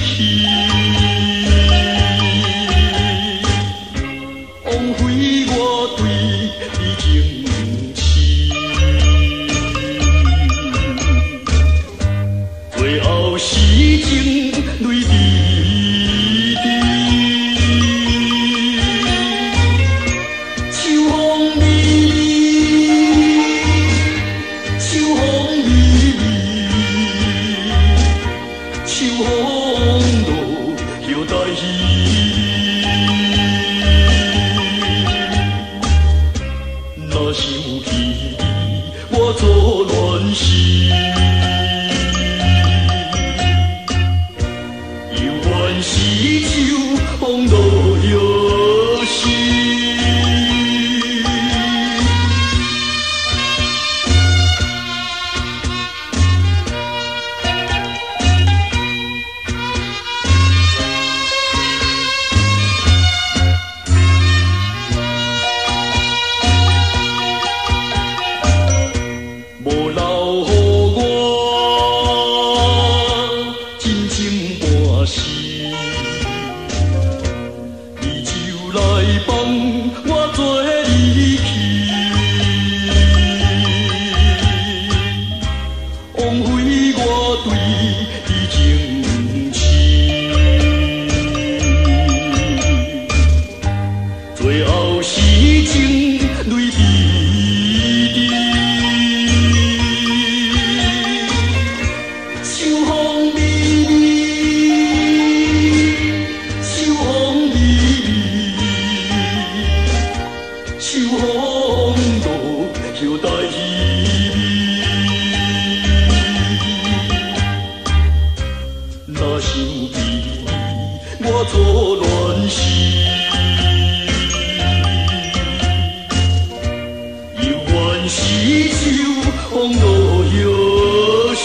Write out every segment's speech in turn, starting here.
去，枉费我对你情痴。最后是情泪滴滴，秋风微微，秋风微微，秋风落又带雨。若想起你，我做乱事。是秋风落又湿。无留予我真情半世。来放我做离去，枉费我对你情痴。最后是情泪滴滴，秋风微微，秋风微微。秋风落又带雨。若想起你，我做乱事。犹原是秋风落又湿。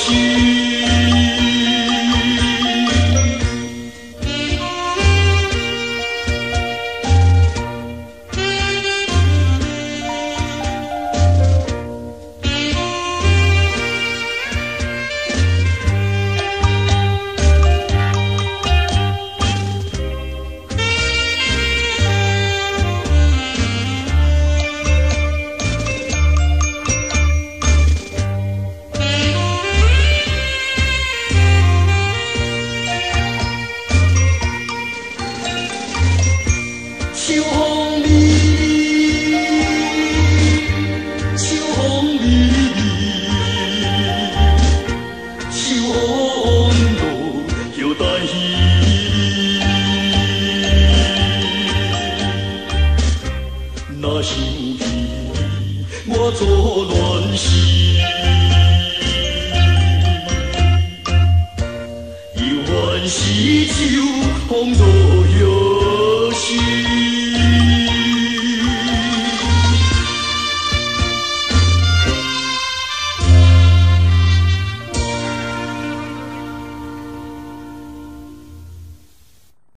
秋风微微，秋风微微，秋风落又带雨。若想起你，我做乱事。犹原是秋风落又湿。